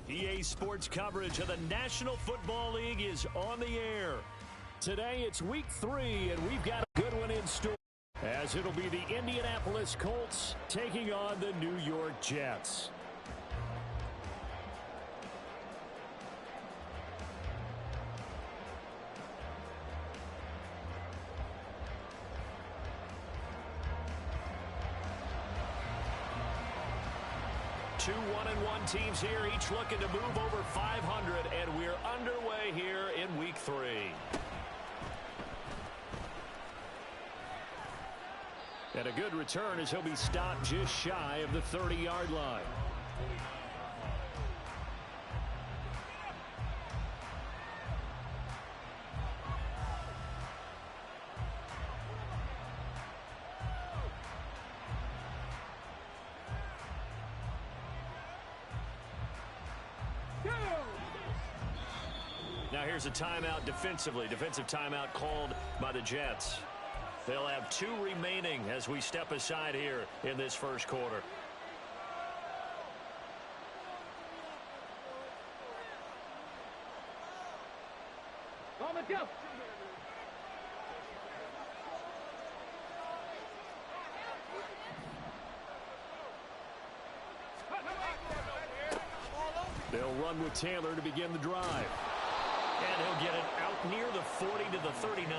EA Sports coverage of the National Football League is on the air. Today it's week 3, and we've got a good one in store, as it'll be the Indianapolis Colts taking on the New York Jets. Two 1-1 teams here, each looking to move over 500, and we're underway here in week 3. And a good return as he'll be stopped just shy of the 30-yard line. Now here's a timeout defensively. Defensive timeout called by the Jets. They'll have 2 remaining as we step aside here in this first quarter. On the go. They'll run with Taylor to begin the drive. And he'll get it out near the 40 to the 39.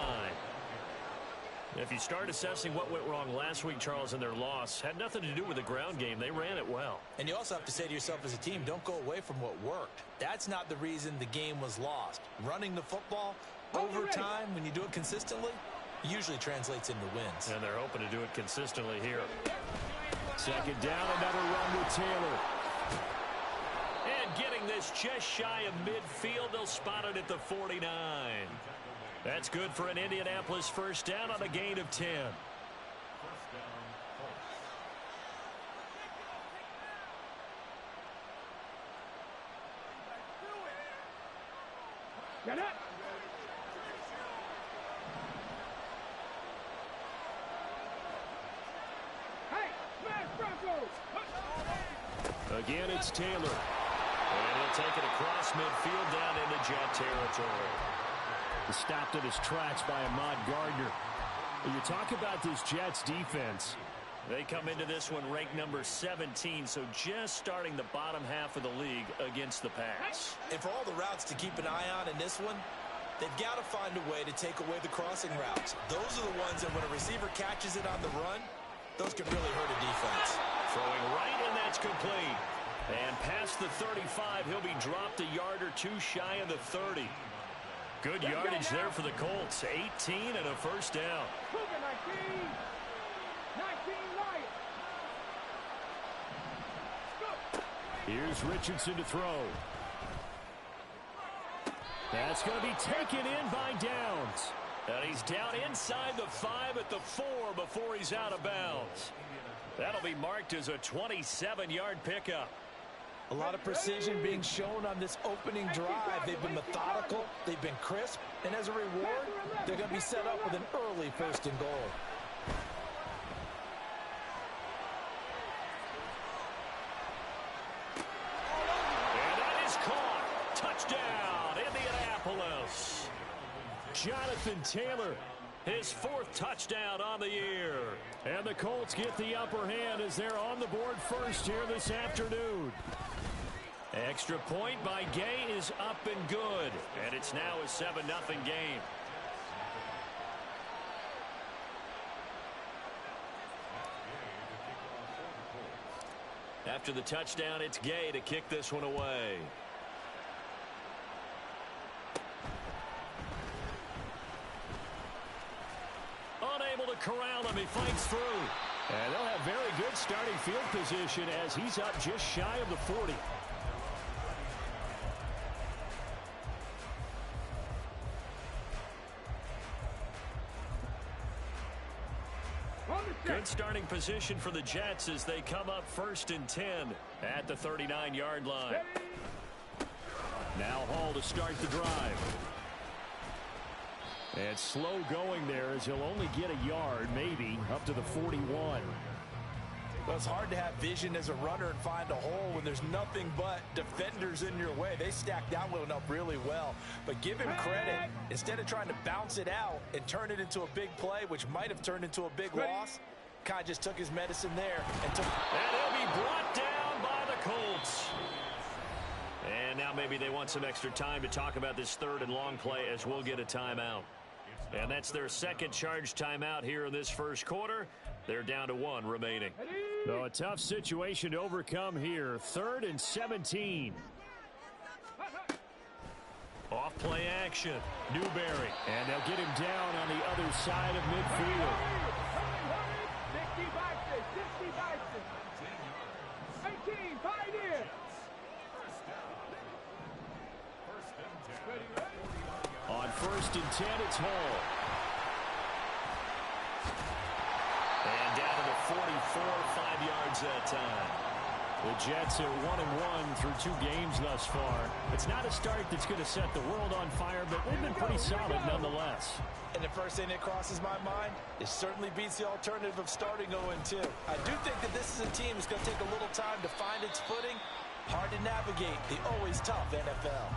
If you start assessing what went wrong last week, Charles, in their loss, had nothing to do with the ground game. They ran it well. And you also have to say to yourself as a team, don't go away from what worked. That's not the reason the game was lost. Running the football over time, when you do it consistently, usually translates into wins. And they're hoping to do it consistently here. Second down, another run with Taylor. And getting this just shy of midfield, they'll spot it at the 49. That's good for an Indianapolis first down on a gain of 10. Get it. Hey, smash Broncos. Again, it's Taylor. And he'll take it across midfield down into Jet territory. Stopped in his tracks by Ahmad Gardner. You talk about this Jets defense. They come into this one ranked number 17, so just starting the bottom half of the league against the pass. And for all the routes to keep an eye on in this one, they've got to find a way to take away the crossing routes. Those are the ones that when a receiver catches it on the run, those can really hurt a defense. Throwing right, and that's complete. And past the 35, he'll be dropped a yard or 2 shy of the 30. Good yardage there for the Colts. 18 and a first down. 19 right. Here's Richardson to throw. That's going to be taken in by Downs. And he's down inside the 5 at the 4 before he's out of bounds. That'll be marked as a 27-yard pickup. A lot of precision being shown on this opening drive. They've been methodical. They've been crisp. And as a reward, they're going to be set up with an early 1st and goal. And that is caught. Touchdown, Indianapolis. Jonathan Taylor, his 4th touchdown on the year. And the Colts get the upper hand as they're on the board first here this afternoon. Extra point by Gay is up and good. And it's now a 7-0 game. After the touchdown, it's Gay to kick this one away. Unable to corral him, he fights through. And they'll have very good starting field position as he's up just shy of the 40. Good starting position for the Jets as they come up 1st and 10 at the 39-yard line. Now Hall to start the drive. And slow going there as he'll only get a yard, maybe, up to the 41. Well, it's hard to have vision as a runner and find a hole when there's nothing but defenders in your way. They stacked that one up really well. But give him credit. Instead of trying to bounce it out and turn it into a big play, which might have turned into a big loss, kind of just took his medicine there and took. And he'll be brought down by the Colts. And now maybe they want some extra time to talk about this third and long play as we'll get a timeout. And that's their second charge timeout here in this first quarter. They're down to 1 remaining. So a tough situation to overcome here. 3rd and 17. Off play action. Newberry. And they'll get him down on the other side of midfield. 18, Pioneer. On 1st and 10, it's Hall. And down to the 44, 5 yards that time. The Jets are 1-1 through 2 games thus far. It's not a start that's going to set the world on fire, but they've been pretty solid nonetheless. And the first thing that crosses my mind, it certainly beats the alternative of starting 0-2. I do think that this is a team that's going to take a little time to find its footing. Hard to navigate the always tough NFL.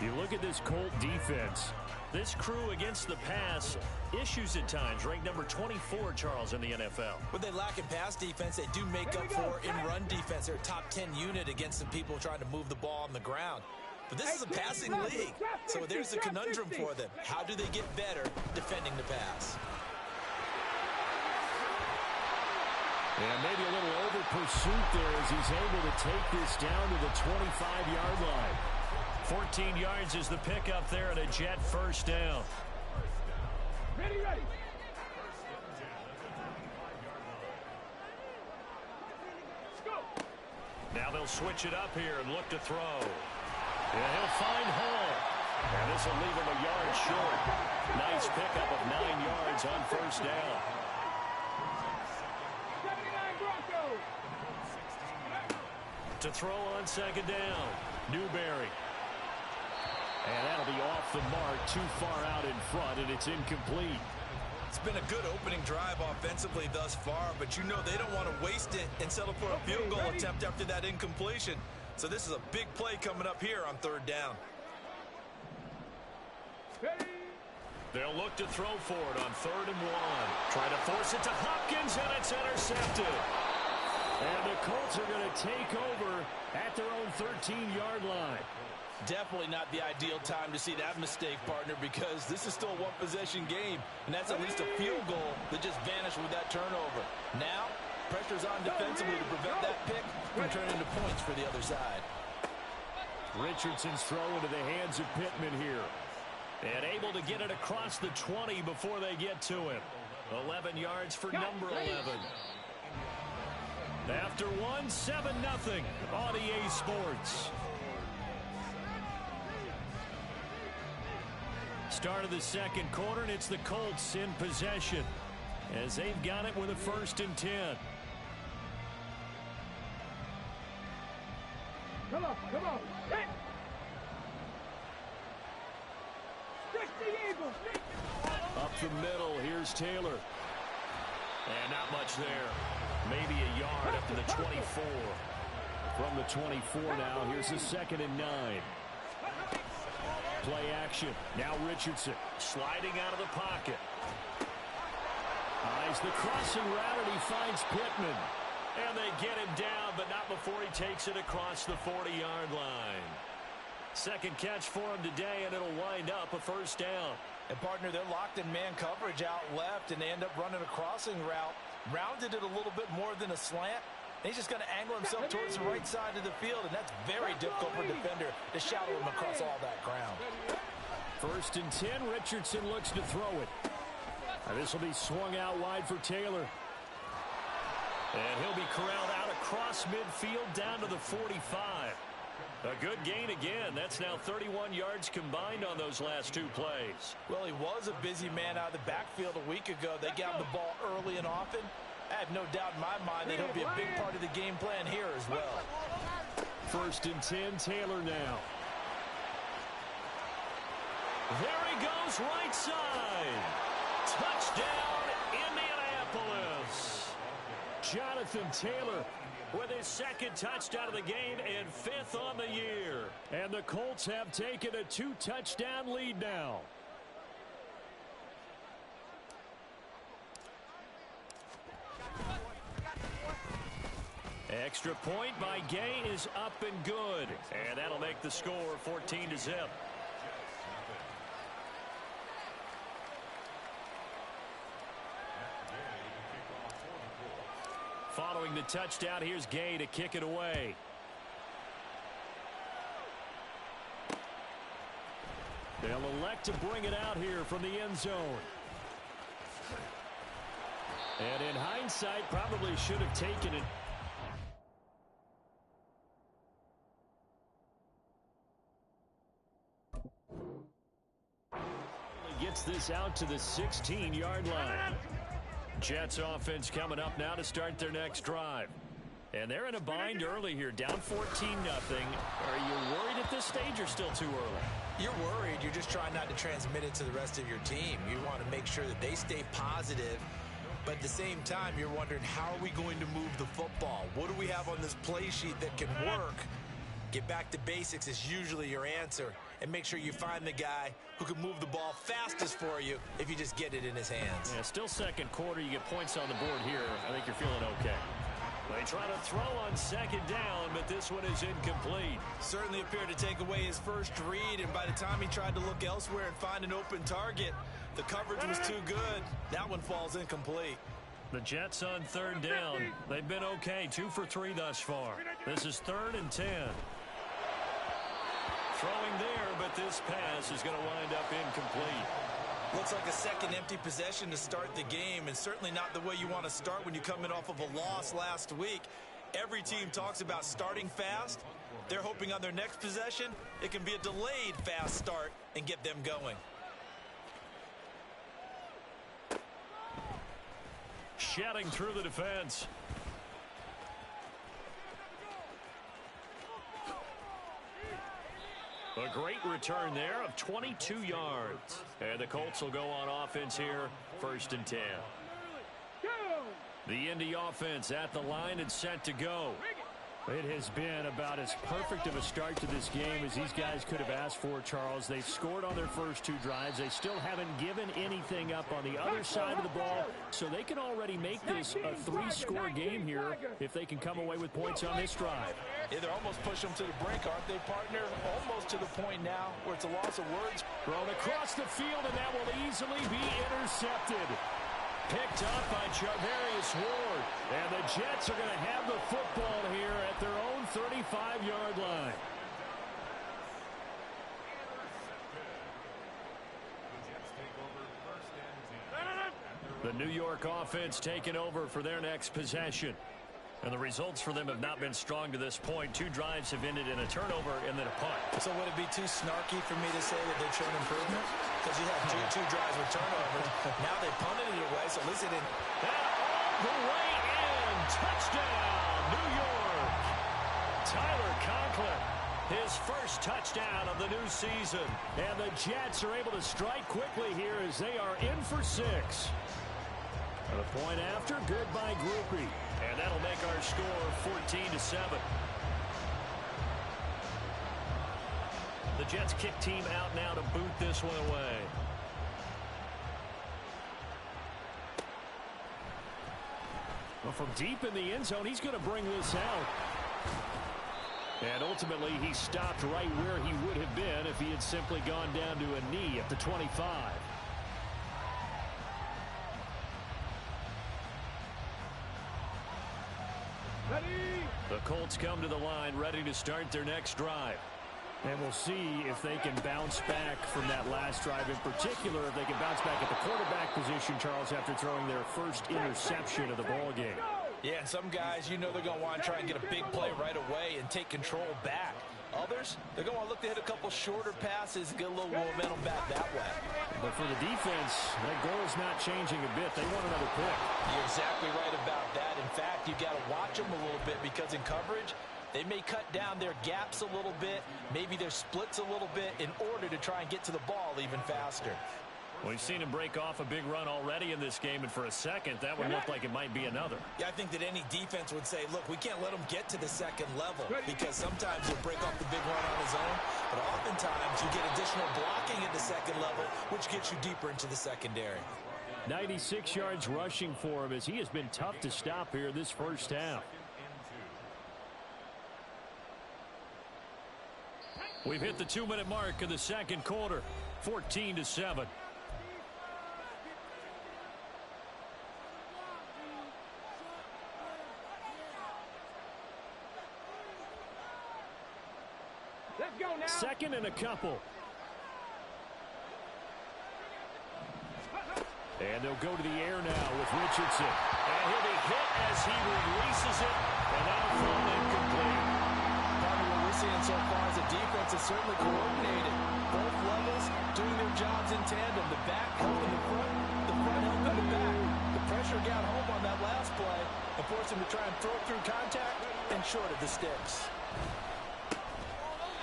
You look at this Colt defense. This crew against the pass, issues at times, ranked number 24, Charles, in the NFL. When they lack in pass defense, they do make up for in run defense. They're a top 10 unit against some people trying to move the ball on the ground. But this is a passing league, so there's a conundrum for them. How do they get better defending the pass? And maybe a little over pursuit there as he's able to take this down to the 25-yard line. 14 yards is the pickup there and a Jet first down. Ready, ready. Now they'll switch it up here and look to throw. And he'll find Hall. And this will leave him a yard short. Nice pickup of 9 yards on first down. 79 Broncos. To throw on second down. Newberry. And that'll be off the mark, too far out in front, and it's incomplete. It's been a good opening drive offensively thus far, but you know they don't want to waste it and settle for a field goal attempt after that incompletion. So this is a big play coming up here on 3rd down. They'll look to throw for it on 3rd and 1. Try to force it to Hopkins, and it's intercepted. And the Colts are going to take over at their own 13-yard line. Definitely not the ideal time to see that mistake, partner, because this is still a one-possession game, and that's at least a field goal that just vanished with that turnover. Now, pressure's on defensively to prevent that pick from turning into points for the other side. Richardson's throw into the hands of Pittman here. And able to get it across the 20 before they get to him. 11 yards for number 11. After 1, 7-0 on EA Sports. Start of the second quarter, and it's the Colts in possession as they've got it with a 1st and 10. Come on, come on. Hit. Stick the Eagles. Up the middle, here's Taylor. And not much there. Maybe a yard up to the 24. From the 24 now, here's the 2nd and 9. Play action. Now Richardson sliding out of the pocket. Eyes the crossing route, and he finds Pittman. And they get him down, but not before he takes it across the 40-yard line. Second catch for him today, and it'll wind up a 1st down. And, partner, they're locked in man coverage out left, and they end up running a crossing route. Rounded it a little bit more than a slant. And he's just going to angle himself towards the right side of the field, and that's very difficult for a defender to shadow him across all that ground. 1st and 10, Richardson looks to throw it. And this will be swung out wide for Taylor. And he'll be corralled out across midfield down to the 45. A good gain again. That's now 31 yards combined on those last 2 plays. Well, he was a busy man out of the backfield a week ago. They got him the ball early and often. I have no doubt in my mind that he'll be a big part of the game plan here as well. 1st and 10, Taylor now. There he goes, right side. Touchdown, Indianapolis. Jonathan Taylor with his second touchdown of the game and 5th on the year. And the Colts have taken a 2-touchdown lead now. Extra point by Gay is up and good. And that'll make the score 14-0. Following the touchdown, here's Gay to kick it away. They'll elect to bring it out here from the end zone. And in hindsight, probably should have taken it. Gets this out to the 16-yard line. Jets offense coming up now to start their next drive. And they're in a bind early here, down 14-0. Are you worried at this stage or still too early? You're worried. You're just trying not to transmit it to the rest of your team. You want to make sure that they stay positive. But at the same time, you're wondering, how are we going to move the football? What do we have on this play sheet that can work? Get back to basics is usually your answer. And make sure you find the guy who can move the ball fastest for you if you just get it in his hands. Yeah, still second quarter. You get points on the board here. I think you're feeling okay. They try to throw on second down, but this one is incomplete. Certainly appeared to take away his first read, and by the time he tried to look elsewhere and find an open target, the coverage was too good. That one falls incomplete. The Jets on third down. They've been okay, 2 for 3 thus far. This is 3rd and 10. Throwing there, but this pass is going to wind up incomplete. Looks like a second empty possession to start the game, and certainly not the way you want to start when you're coming off of a loss last week. Every team talks about starting fast. They're hoping on their next possession, it can be a delayed fast start and get them going. Shedding through the defense. A great return there of 22 yards. And the Colts will go on offense here, 1st and 10. The Indy offense at the line and set to go. It has been about as perfect of a start to this game as these guys could have asked for, Charles. They've scored on their first 2 drives. They still haven't given anything up on the other side of the ball, so they can already make this a 3-score game here if they can come away with points on this drive. Yeah, they're almost pushing them to the brink, aren't they, partner? Almost to the point now where it's a loss of words. Thrown across the field, and that will easily be intercepted. Picked up by Charvarius Ward. And the Jets are going to have the football here at their own 35-yard line. The New York offense taking over for their next possession. And the results for them have not been strong to this point. 2 drives have ended in a turnover and then a punt. So would it be too snarky for me to say that they've shown improvement? Because you have two drives with turnovers. Now they punted it away, so at least it didn't. All the way in. Touchdown, New York. Tyler Conklin, his first touchdown of the new season. And the Jets are able to strike quickly here as they are in for 6. A point after, good by Groupie. And that'll make our score 14-7. The Jets kick team out now to boot this one away. Well, from deep in the end zone, he's going to bring this out. And ultimately, he stopped right where he would have been if he had simply gone down to a knee at the 25. The Colts come to the line ready to start their next drive. And we'll see if they can bounce back from that last drive. In particular, if they can bounce back at the quarterback position, Charles, after throwing their first interception of the ball game. Yeah, and some guys, you know they're going to want to try and get a big play right away and take control back. Others, they're going to want to look to hit a couple shorter passes and get a little momentum back that way. But for the defense, that goal is not changing a bit. They want another pick. You're exactly right about that. In fact, you've got to watch them a little bit because in coverage, they may cut down their gaps a little bit, maybe their splits a little bit in order to try and get to the ball even faster. We've seen him break off a big run already in this game, and for a second, that would look like it might be another. Yeah, I think that any defense would say, look, we can't let him get to the second level because sometimes he'll break off the big run on his own, but oftentimes you get additional blocking at the second level, which gets you deeper into the secondary. 96 yards rushing for him as he has been tough to stop here this first half. We've hit the 2-minute mark of the second quarter, 14-7. Let's go now. Second and a couple. And they'll go to the air now with Richardson. And he'll be hit as he releases it. And that'll fall incomplete. Part of what we're seeing so far is the defense is certainly coordinated. Both levels doing their jobs in tandem. The back helping the front helping the back. The pressure got home on that last play and forced him to try and throw through contact and short of the sticks.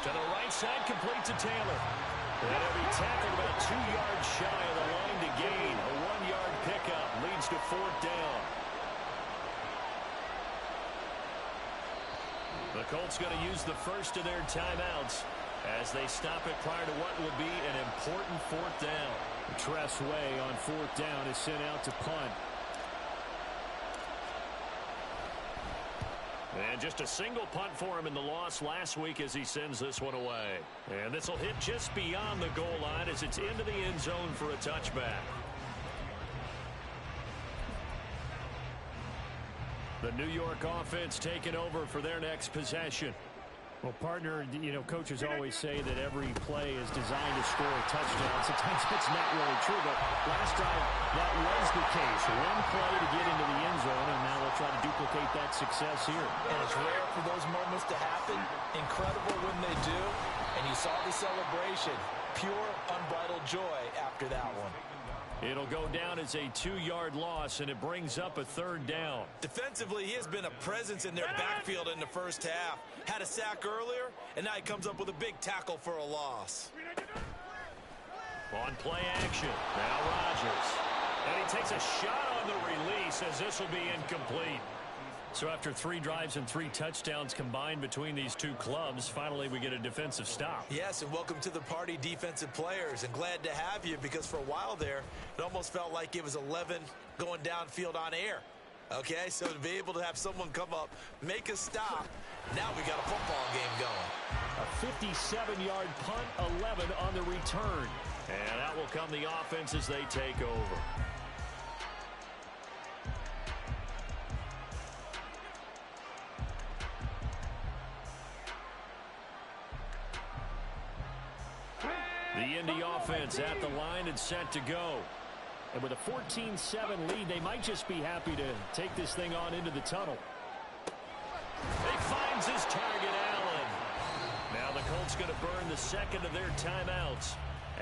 To the right side, complete to Taylor. And he'll be tackled about 2 yards shy of the line to gain. A 1-yard pickup leads to fourth down. The Colts going to use the first of their timeouts as they stop it prior to what will be an important fourth down. Tress Way on fourth down is sent out to punt. And just a single punt for him in the loss last week as he sends this one away. And this will hit just beyond the goal line as it's into the end zone for a touchback. The New York offense taking over for their next possession. Well, partner, you know, coaches always say that every play is designed to score a touchdown. Sometimes it's not really true, but last drive that was the case. One play to get into the end zone, and now they'll try to duplicate that success here. And it's rare for those moments to happen. Incredible when they do. And you saw the celebration. Pure, unbridled joy after that one. It'll go down as a 2-yard loss, and it brings up a third down. Defensively, he has been a presence in their backfield in the first half. Had a sack earlier, and now he comes up with a big tackle for a loss. On play action, now Rodgers. And he takes a shot on the release as this will be incomplete. So after 3 drives and 3 touchdowns combined between these two clubs, finally we get a defensive stop. Yes, and welcome to the party, defensive players. And glad to have you because for a while there, it almost felt like it was 11 going downfield on air. Okay, so to be able to have someone come up, make a stop, now we got a football game going. A 57-yard punt, 11 on the return. And out will come the offense as they take over. The Indy offense at the line and set to go. And with a 14-7 lead, they might just be happy to take this thing on into the tunnel. He finds his target, Allen. Now the Colts going to burn the second of their timeouts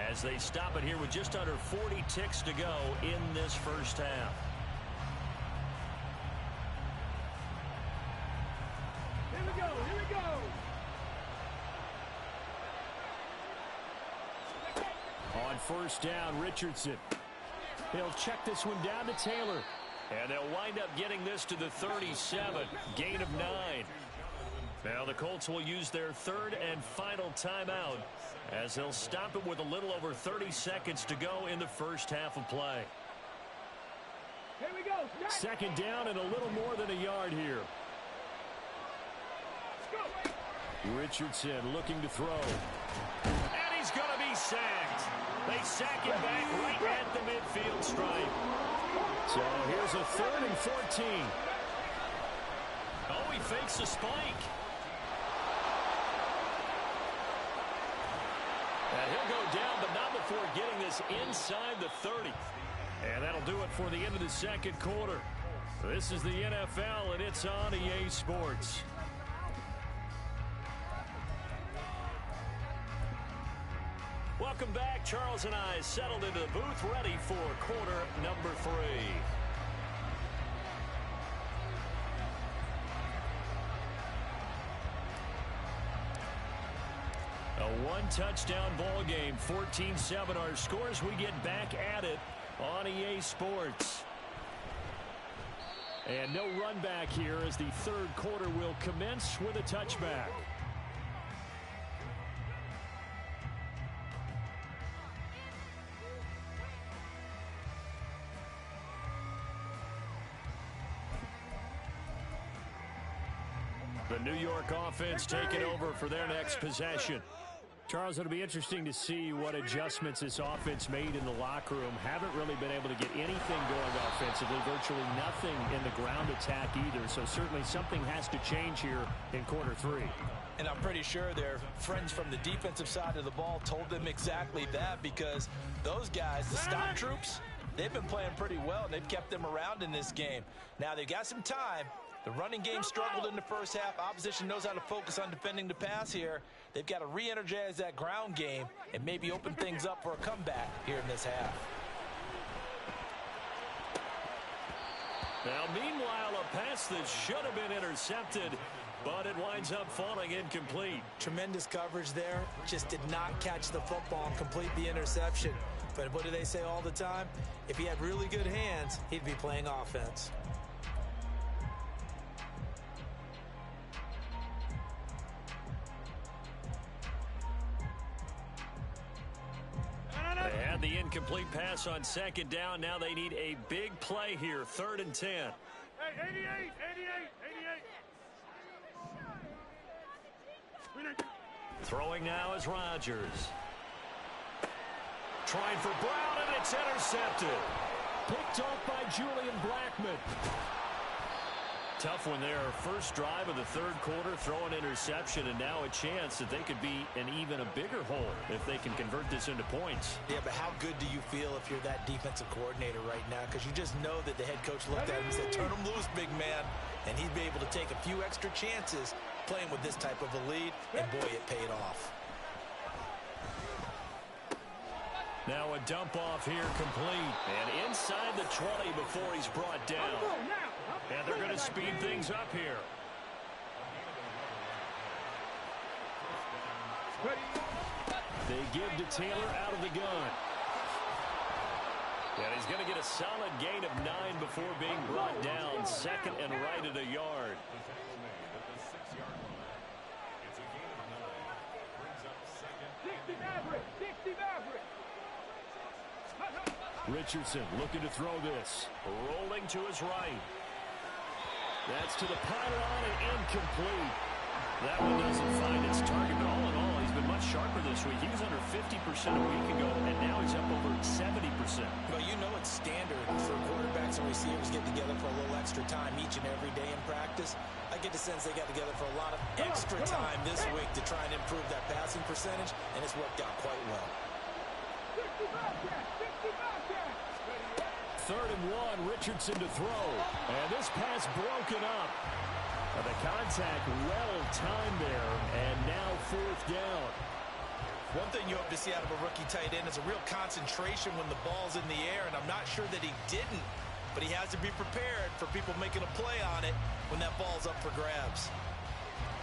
as they stop it here with just under 40 ticks to go in this first half. Here we go, here we go. On first down, Richardson. They'll check this one down to Taylor. And they'll wind up getting this to the 37. Gain of 9. Now the Colts will use their third and final timeout as they'll stop it with a little over 30 seconds to go in the first half of play. Here we go. Second down and a little more than a yard here. Let's go. Richardson looking to throw. And he's going to be sacked. They sack him back right at the midfield stripe. So here's a 3rd and 14. Oh, he fakes a spike. And he'll go down, but not before getting this inside the 30. And that'll do it for the end of the second quarter. This is the NFL, and it's on EA Sports. Welcome back. Charles and I settled into the booth, ready for quarter number 3. A One-touchdown ball game, 14-7 our scores. We get back at it on EA Sports. And no run back here as the third quarter will commence with a touchback. The New York offense taking over for their next possession. Charles, it'll be interesting to see what adjustments this offense made in the locker room. Haven't really been able to get anything going offensively, virtually nothing in the ground attack either. So certainly something has to change here in quarter three. And I'm pretty sure their friends from the defensive side of the ball told them exactly that, because those guys, the stop troops, they've been playing pretty well, and they've kept them around in this game. Now they've got some time. The running game struggled in the first half. Opposition knows how to focus on defending the pass here. They've got to re-energize that ground game and maybe open things up for a comeback here in this half. Now, meanwhile, a pass that should have been intercepted, but it winds up falling incomplete. Tremendous coverage there. Just did not catch the football and complete the interception. But what do they say all the time? If he had really good hands, he'd be playing offense. They had the incomplete pass on second down. Now they need a big play here, 3rd and 10. Hey, 88, 88. Throwing now is Rodgers. Trying for Brown, and it's intercepted. Picked off by Julian Blackmon. Tough one there. First drive of the third quarter, throw an interception, and now a chance that they could be in even a bigger hole if they can convert this into points. Yeah, but how good do you feel if you're that defensive coordinator right now? Because you just know that the head coach looked at him and said, turn him loose, big man. And he'd be able to take a few extra chances playing with this type of a lead, and boy, it paid off. Now a dump off here complete. And inside the 20 before he's brought down. And they're going to speed things up here. They give to Taylor out of the gun. And he's going to get a solid gain of 9 before being brought down. Second and right at a yard. Richardson looking to throw this. Rolling to his right. That's to the pylon and incomplete. That one doesn't find its target, but all in all, he's been much sharper this week. He was under 50% a week ago, and now he's up over 70%. Well, you know it's standard for quarterbacks and receivers get together for a little extra time each and every day in practice. I get the sense they got together for a lot of extra time this week to try and improve that passing percentage, and it's worked out quite well. 3rd and 1, Richardson to throw. And this pass broken up. The contact well timed there, and now 4th down. One thing you hope to see out of a rookie tight end is a real concentration when the ball's in the air, and I'm not sure that he didn't, but he has to be prepared for people making a play on it when that ball's up for grabs.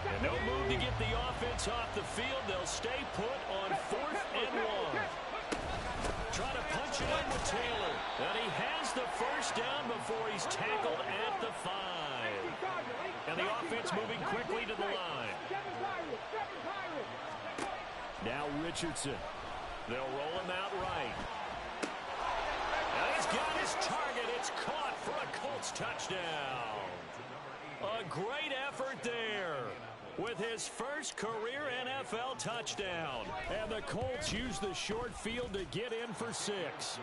And no move to get the offense off the field. They'll stay put on 4th and 1. Trying to punch it in with Taylor. And he has the first down before he's tackled at the 5. And the offense moving quickly to the line. Now Richardson. They'll roll him out right. And he's got his target. It's caught for a Colts touchdown. A great effort there with his first career NFL touchdown. And the Colts use the short field to get in for 6.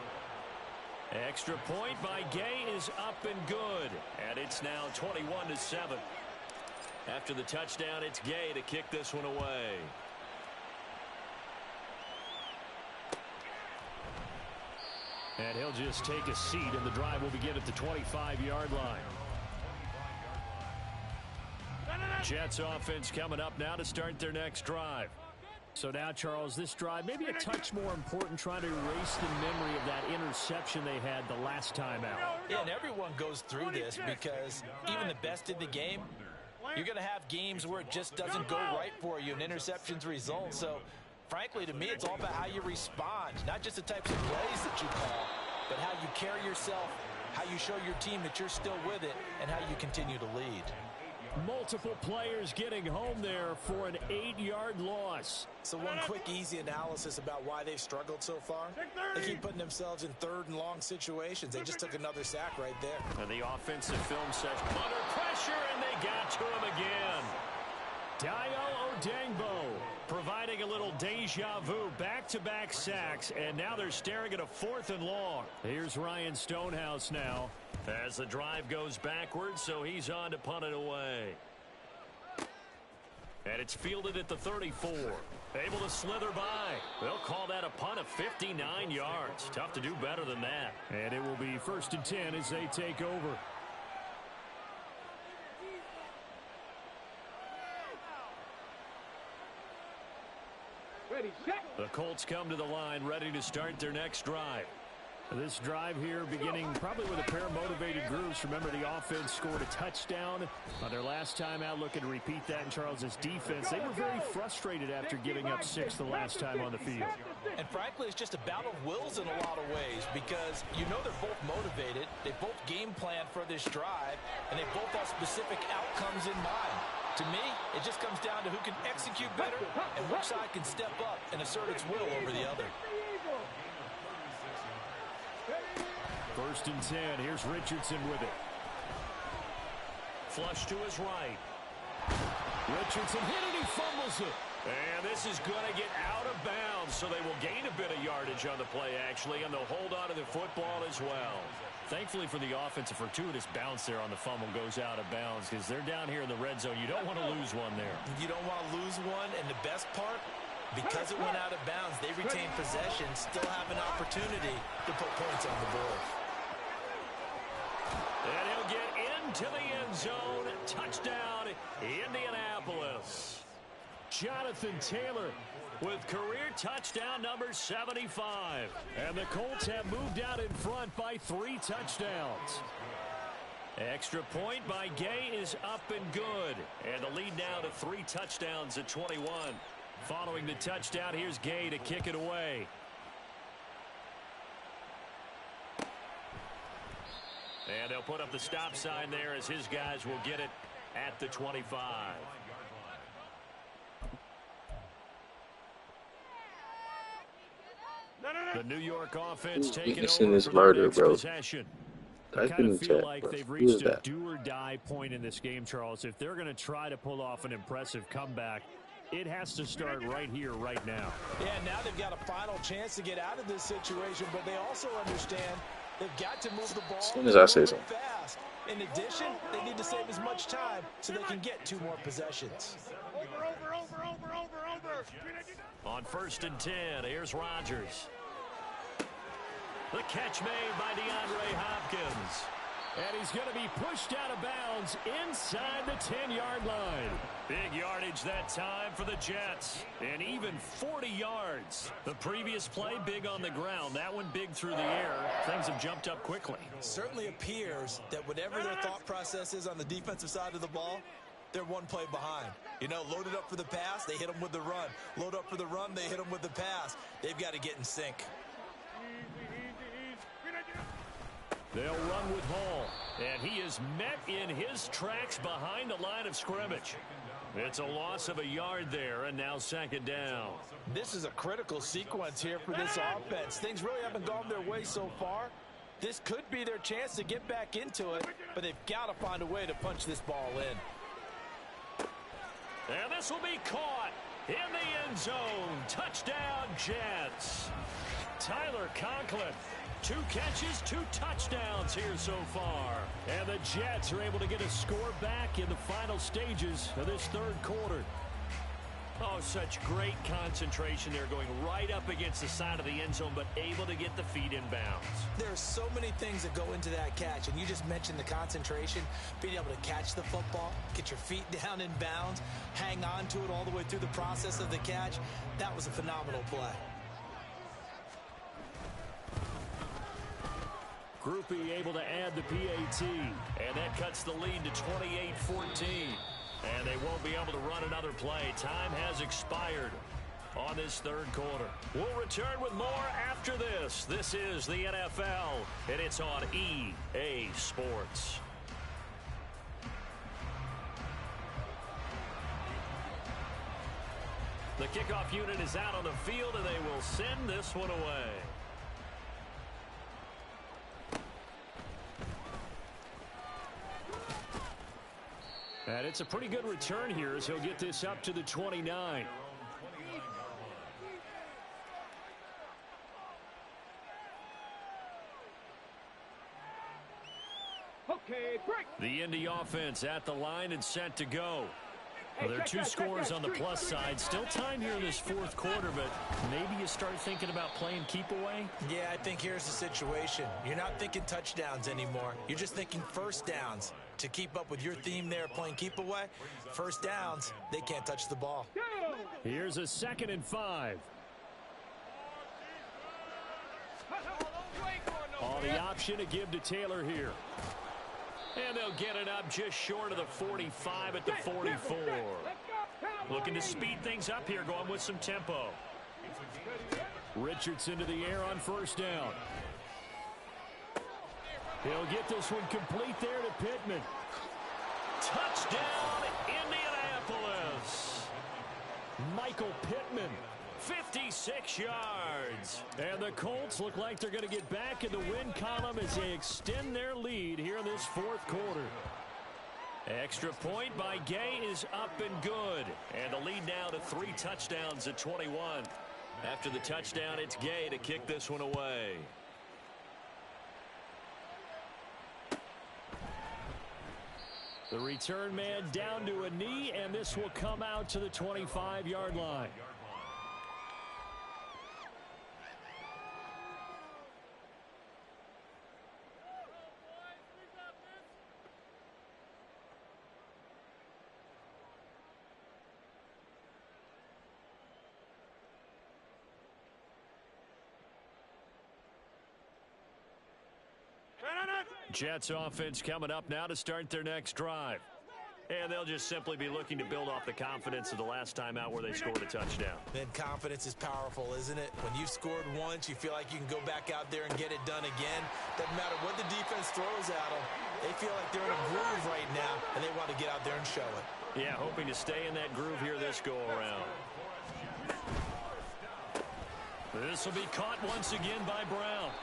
Extra point by Gay is up and good. And it's now 21-7. After the touchdown, it's Gay to kick this one away. And he'll just take a seat, and the drive will begin at the 25-yard line. Jets offense coming up now to start their next drive. So now, Charles, this drive maybe a touch more important, trying to erase the memory of that interception they had the last time out. Yeah, and everyone goes through this because even the best in the game, you're going to have games where it just doesn't go right for you and interceptions result. So Frankly, to me, it's all about how you respond, not just the types of plays that you call, but how you carry yourself, how you show your team that you're still with it, and how you continue to lead. Multiple players getting home there for an 8-yard loss. So one quick, easy analysis about why they've struggled so far. They keep putting themselves in 3rd and long situations. They just took another sack right there. And the offensive film session under pressure, and they got to him again. Dayo Odengbo providing a little deja vu, back-to-back sacks, and now they're staring at a 4th and long. Here's Ryan Stonehouse now as the drive goes backwards, so he's on to punt it away. And it's fielded at the 34. Able to slither by. They'll call that a punt of 59 yards. Tough to do better than that. And it will be 1st and 10 as they take over. The Colts come to the line ready to start their next drive. This drive here beginning probably with a pair of motivated groups. Remember, the offense scored a touchdown on their last time out. Looking to repeat that in Charles's defense. They were very frustrated after giving up 6 the last time on the field. And frankly, it's just a battle of wills in a lot of ways, because you know they're both motivated. They both game plan for this drive, and they both have specific outcomes in mind. To me, it just comes down to who can execute better and which side can step up and assert its will over the other. 1st and 10. Here's Richardson with it. Flush to his right. Richardson hit it. He fumbles it. And this is going to get out of bounds, so they will gain a bit of yardage on the play, actually, and they'll hold on to the football as well. Thankfully for the offense, a fortuitous bounce there on the fumble goes out of bounds, because they're down here in the red zone. You don't want to lose one there. You don't want to lose one, and the best part, because it went out of bounds, they retain possession, still have an opportunity to put points on the board. And he'll get into the end zone. Touchdown, Indianapolis. Jonathan Taylor with career touchdown number 75. And the Colts have moved out in front by 3 touchdowns. Extra point by Gay is up and good. And the lead now to 3 touchdowns at 21. Following the touchdown, here's Gay to kick it away. And they'll put up the stop sign there as his guys will get it at the 25. The New York offense taking over this for murder, next bro. possession. I kind of feel like they've reached a do-or-die point in this game, Charles. If they're going to try to pull off an impressive comeback, it has to start right here, right now. Yeah, now they've got a final chance to get out of this situation, but they also understand they've got to move the ball as soon as I say something fast. In addition, they need to save as much time so they can get 2 more possessions. Over. On 1st and 10, here's Rodgers. The catch made by DeAndre Hopkins. And he's going to be pushed out of bounds inside the 10-yard line. Big yardage that time for the Jets. And even 40 yards. The previous play, big on the ground. That one big through the air. Things have jumped up quickly. Certainly appears that whatever their thought process is on the defensive side of the ball, they're one play behind. You know, loaded up for the pass, they hit them with the run. Load up for the run, they hit them with the pass. They've got to get in sync. They'll run with Hall, and he is met in his tracks behind the line of scrimmage. It's a loss of a yard there, and now 2nd down. This is a critical sequence here for this offense. Things really haven't gone their way so far. This could be their chance to get back into it, but they've got to find a way to punch this ball in. And this will be caught in the end zone. Touchdown, Jets. Tyler Conklin. 2 catches, 2 touchdowns here so far. And the Jets are able to get a score back in the final stages of this 3rd quarter. Oh, such great concentration there, going right up against the side of the end zone, but able to get the feet in bounds. There's so many things that go into that catch, and you just mentioned the concentration, being able to catch the football, get your feet down in bounds, hang on to it all the way through the process of the catch. That was a phenomenal play. Groupie able to add the PAT, and that cuts the lead to 28-14. And they won't be able to run another play. Time has expired. on this third quarter. We'll return with more after this. This is the NFL, and it's on EA Sports. The kickoff unit is out on the field, and they will send this one away. And it's a pretty good return here as he'll get this up to the 29. Okay, break. The Indy offense at the line and set to go. Well, there are two scores on the plus side. Still time here in this fourth quarter, but maybe you start thinking about playing keep away? Yeah, I think here's the situation. You're not thinking touchdowns anymore. You're just thinking first downs. To keep up with your theme there, playing keep away, first downs, they can't touch the ball. Here's a 2nd and 5. All the option to give to Taylor here. And they'll get it up just short of the 45 at the 44. Looking to speed things up here, going with some tempo. Richardson to the air on first down. He'll get this one complete there to Pittman. Touchdown, Indianapolis. Michael Pittman, 56 yards. And the Colts look like they're going to get back in the win column as they extend their lead here in this fourth quarter. Extra point by Gay is up and good. And the lead now to 3 touchdowns at 21. After the touchdown, it's Gay to kick this one away. The return man down to a knee, and this will come out to the 25-yard line. Jets offense coming up now to start their next drive. And they'll just simply be looking to build off the confidence of the last time out where they scored a touchdown. Then confidence is powerful, isn't it? When you've scored once, you feel like you can go back out there and get it done again. Doesn't matter what the defense throws at them. They feel like they're in a groove right now, and they want to get out there and show it. Yeah, hoping to stay in that groove here this go-around. This will be caught once again by Brown.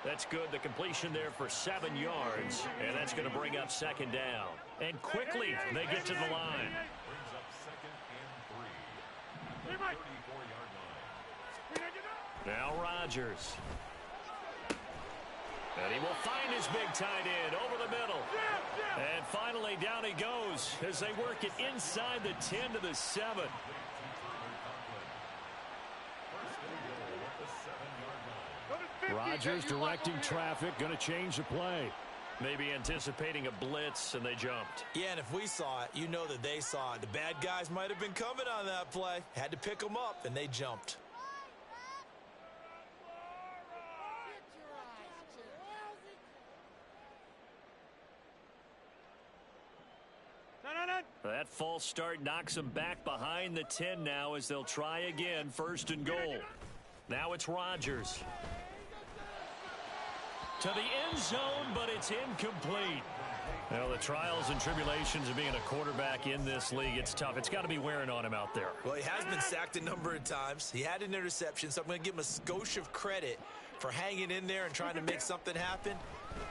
That's good. The completion there for 7 yards, and that's going to bring up 2nd down. And quickly, they get to the line. Now Rodgers. And he will find his big tight end over the middle. And finally, down he goes as they work it inside the 10 to the 7. Rodgers directing traffic, going to change the play. Maybe anticipating a blitz, and they jumped. Yeah, and if we saw it, you know that they saw it. The bad guys might have been coming on that play. Had to pick them up, and they jumped. That false start knocks them back behind the 10 now as they'll try again, 1st and goal. Now it's Rodgers. To the end zone, but it's incomplete. Well, the trials and tribulations of being a quarterback in this league, it's tough. It's got to be wearing on him out there. Well, he has been sacked a number of times. He had an interception, so I'm going to give him a skosh of credit for hanging in there and trying to make something happen,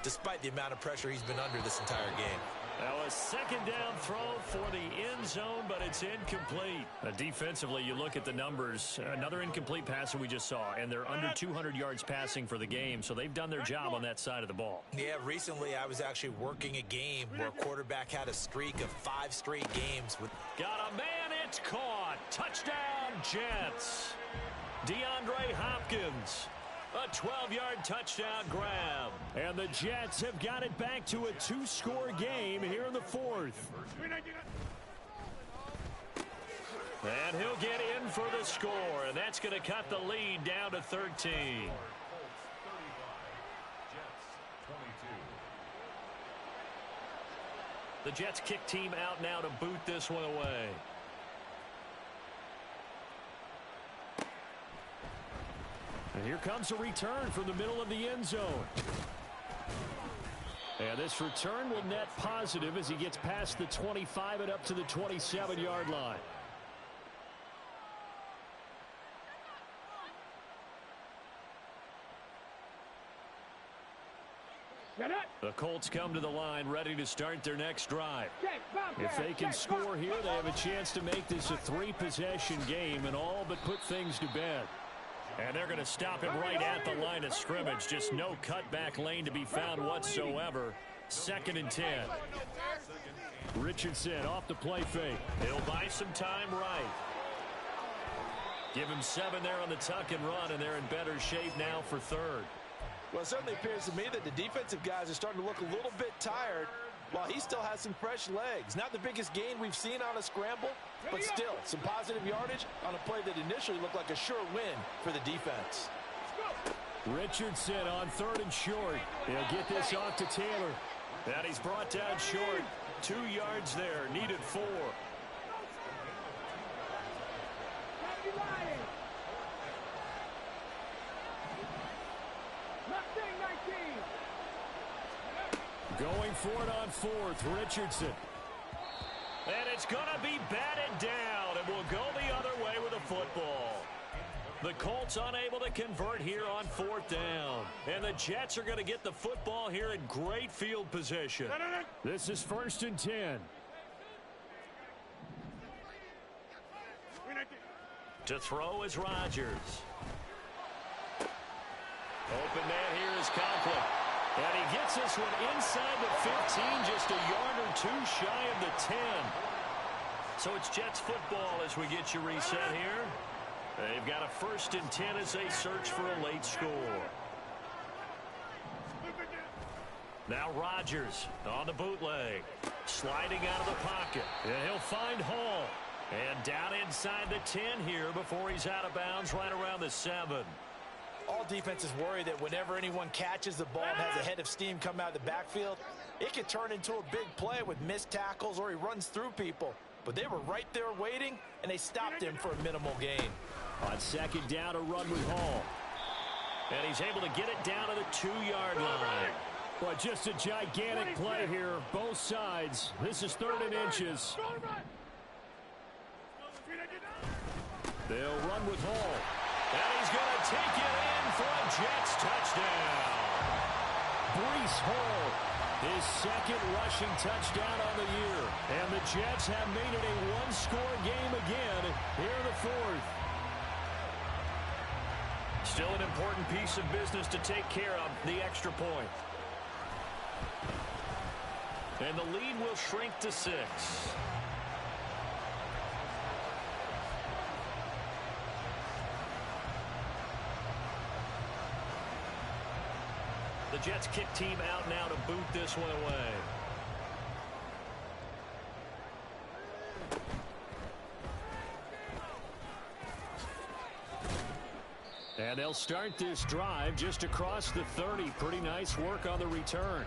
despite the amount of pressure he's been under this entire game. Now a 2nd down throw for the end zone, but it's incomplete. Defensively, you look at the numbers. Another incomplete pass that we just saw, and they're under 200 yards passing for the game, so they've done their job on that side of the ball. Yeah, recently I was actually working a game where a quarterback had a streak of 5 straight games. Got a man, it's caught. Touchdown, Jets. DeAndre Hopkins. A 12-yard touchdown grab. And the Jets have got it back to a 2-score game here in the 4th. And he'll get in for the score, and that's going to cut the lead down to 13. The Jets kick team out now to boot this one away. And here comes a return from the middle of the end zone. And this return will net positive as he gets past the 25 and up to the 27-yard line. The Colts come to the line ready to start their next drive. If they can score here, they have a chance to make this a three-possession game and all but put things to bed. And they're going to stop him right at the line of scrimmage. Just no cutback lane to be found whatsoever. 2nd and 10. Richardson off the play fake. He'll buy some time right. Give him 7 there on the tuck and run, and they're in better shape now for 3rd. Well, it certainly appears to me that the defensive guys are starting to look a little bit tired while he still has some fresh legs. Not the biggest gain we've seen on a scramble, but still some positive yardage on a play that initially looked like a sure win for the defense. Richardson on 3rd and short. He'll get this off to Taylor. And he's brought down short. 2 yards there, needed 4. Going for it on 4th, Richardson. And it's going to be batted down, and will go the other way with the football. The Colts unable to convert here on 4th down. And the Jets are going to get the football here in great field position. This is 1st and 10. To throw is Rodgers. Open man here is Conklin. And he gets this one inside the 15, just a yard or 2 shy of the 10. So it's Jets football as we get you reset here. They've got a 1st and 10 as they search for a late score. Now Rodgers on the bootleg. Sliding out of the pocket. And he'll find Hall. And down inside the 10 here before he's out of bounds right around the 7. All defenses worry that whenever anyone catches the ball and has a head of steam come out of the backfield, it can turn into a big play with missed tackles or he runs through people. But they were right there waiting, and they stopped him for a minimal gain. On 2nd down, a run with Hall. And he's able to get it down to the 2-yard line. Well, just a gigantic play here, both sides. This is 3rd and inches. They'll run with Hall. And he's going to take it in for a Jets touchdown. Breece Hall, his 2nd rushing touchdown on the year. And the Jets have made it a one-score game again here in the 4th. Still an important piece of business to take care of, the extra point. And the lead will shrink to 6. The Jets kick team out now to boot this one away. And they'll start this drive just across the 30. Pretty nice work on the return.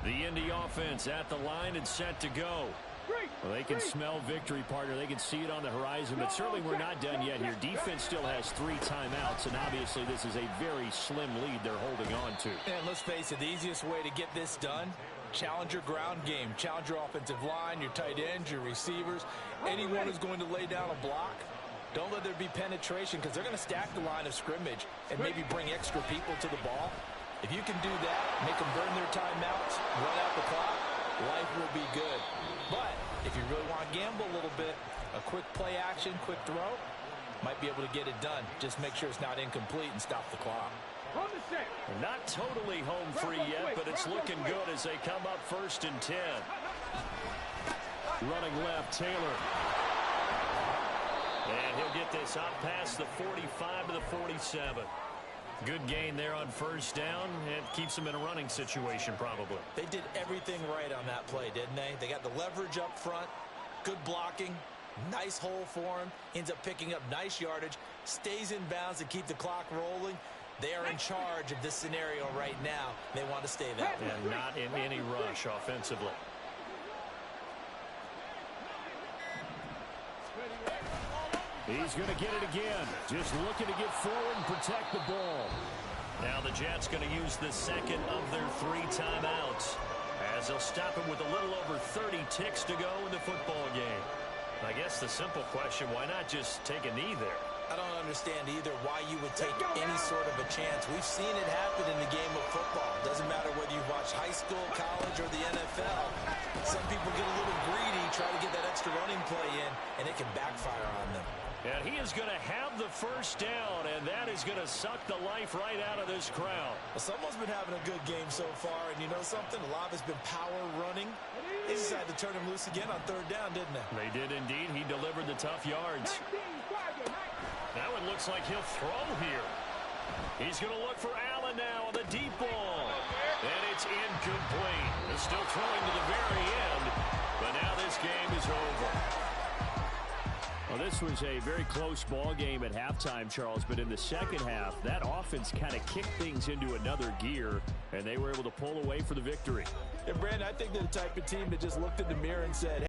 The Indy offense at the line and set to go. Well, they can smell victory, partner. They can see it on the horizon, but certainly we're not done yet here. Defense still has 3 timeouts, and obviously this is a very slim lead they're holding on to. And let's face it, the easiest way to get this done, challenge your ground game. Challenge your offensive line, your tight ends, your receivers. Anyone who's going to lay down a block, don't let there be penetration because they're going to stack the line of scrimmage and maybe bring extra people to the ball. If you can do that, make them burn their timeouts, run out the clock, life will be good. But if you really want to gamble a little bit, a quick play action, quick throw, might be able to get it done. Just make sure it's not incomplete and stop the clock. Not totally home free yet, but it's looking good as they come up 1st and 10. Running left, Taylor. And he'll get this up past the 45 to the 47. Good gain there on 1st down. It keeps them in a running situation, probably. They did everything right on that play, didn't they? They got the leverage up front, good blocking, nice hole for him, ends up picking up nice yardage, stays in bounds to keep the clock rolling. They are in charge of this scenario right now. They want to stay that way. And not in any rush offensively. He's going to get it again. Just looking to get forward and protect the ball. Now the Jets going to use the second of their 3 timeouts, as they'll stop it with a little over 30 ticks to go in the football game. I guess the simple question, why not just take a knee there? I don't understand either why you would take any sort of a chance. We've seen it happen in the game of football. Doesn't matter whether you watch high school, college, or the NFL. Some people get a little greedy, try to get that extra running play in, and it can backfire on them. And he is going to have the first down, and that is going to suck the life right out of this crowd. Well, someone's been having a good game so far, and you know something? A lot has been power running. They decided to turn him loose again on 3rd down, didn't they? They did indeed. He delivered the tough yards. Now it looks like he'll throw here. He's going to look for Allen now on the deep ball. And it's incomplete. They're still throwing to the very end, but now this game is over. Well, this was a very close ball game at halftime, Charles, but in the second half, that offense kind of kicked things into another gear, and they were able to pull away for the victory. And, Brandon, I think they're the type of team that just looked in the mirror and said,